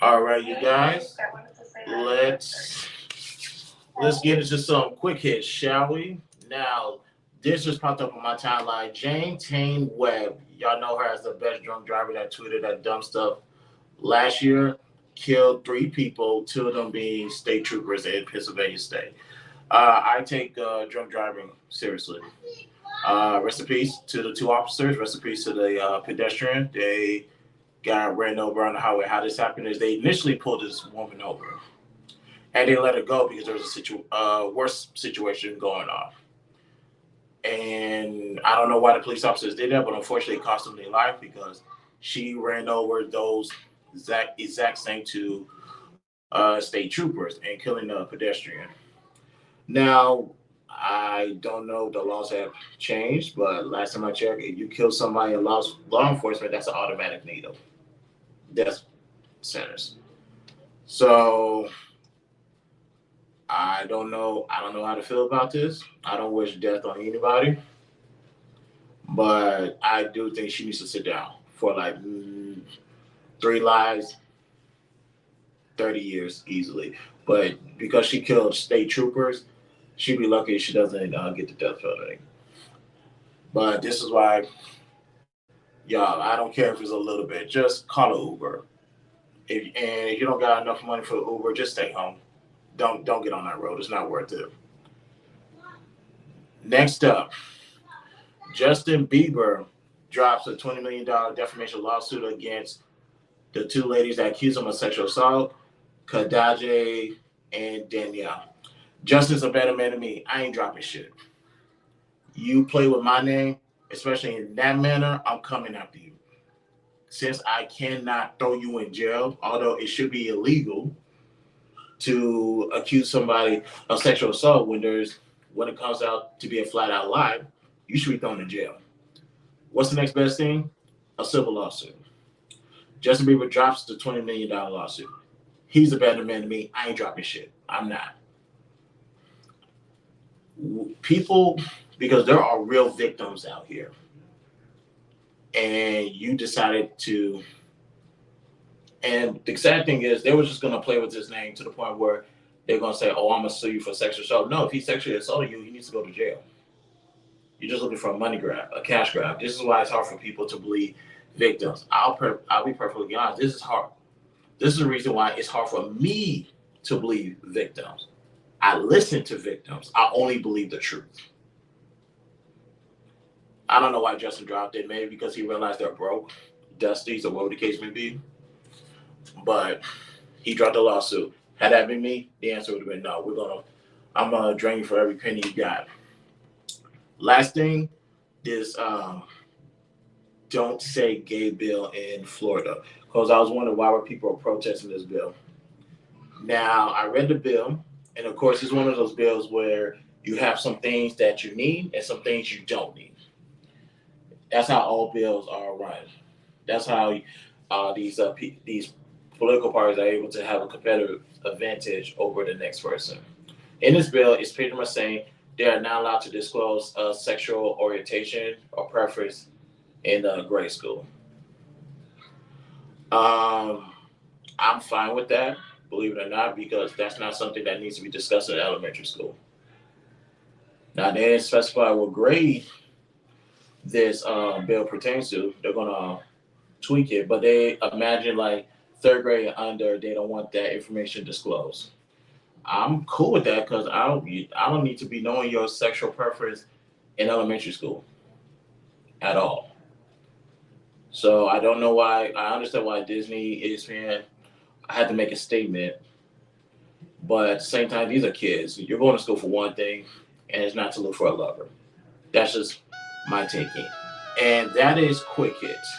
All right, you guys, let's let's get into some quick hits, shall we? Now, this just popped up on my timeline. Jane Tane Webb, y'all know her as the best drunk driver that tweeted that dumb stuff last year. Killed three people, two of them being state troopers in Pennsylvania State. I take drunk driving seriously. Rest in peace to the two officers. Rest in peace to the pedestrian. They got ran over on the highway. How this happened is they initially pulled this woman over and they let her go because there was a worse situation going on. And I don't know why the police officers did that, but unfortunately, it cost them their life because she ran over those exact same two state troopers and killing a pedestrian. Now, I don't know if the laws have changed, but last time I checked, if you kill somebody in law enforcement, that's an automatic needle. Death sentence. So I don't know. I don't know how to feel about this. I don't wish death on anybody, but I do think she needs to sit down for like three lives, 30 years easily. But because she killed state troopers, she'd be lucky if she doesn't get the death penalty. But this is why, y'all, I don't care if it's a little bit. Just call an Uber. And if you don't got enough money for the Uber, just stay home. Don't get on that road. It's not worth it. Next up, Justin Bieber drops a $20 million defamation lawsuit against the two ladies that accused him of sexual assault, Kadaje and Danielle. Justin's a better man than me. I ain't dropping shit. You play with my name, especially in that manner, I'm coming after you. Since I cannot throw you in jail, although it should be illegal to accuse somebody of sexual assault when it comes out to be a flat out lie, you should be thrown in jail. What's the next best thing? A civil lawsuit. Justin Bieber drops the $20 million lawsuit. He's a better man than me. I ain't dropping shit. I'm not. People, because there are real victims out here, and you decided to. And the sad thing is, they were just going to play with his name to the point where they're going to say, "Oh, I'm going to sue you for sexual assault." No, if he sexually assaulted you, he needs to go to jail. You're just looking for a money grab, a cash grab. This is why it's hard for people to believe victims. I'll be perfectly honest. This is hard. This is the reason why it's hard for me to believe victims. I listen to victims. I only believe the truth. I don't know why Justin dropped it. Maybe because he realized they're broke, dusties, or whatever the case may be. But he dropped the lawsuit. Had that been me, the answer would have been no. I'm gonna drain you for every penny you got. Last thing, this don't say gay bill in Florida, because I was wondering why were people protesting this bill. Now I read the bill, and of course it's one of those bills where you have some things that you need and some things you don't need. That's how all bills are run. That's how these political parties are able to have a competitive advantage over the next person. In this bill, it's pretty much saying they are not allowed to disclose sexual orientation or preference in grade school. Um, I'm fine with that, believe it or not, because that's not something that needs to be discussed in elementary school. Now, they didn't specify what grade this bill pertains to. They're gonna tweak it, but they imagine like third grade and under, they don't want that information disclosed. I'm cool with that because I don't need to be knowing your sexual preference in elementary school at all. So I don't know why. I understand why Disney is saying I had to make a statement, but at the same time, these are kids. You're going to school for one thing, and it's not to look for a lover. That's just my taking. And that is quick hits.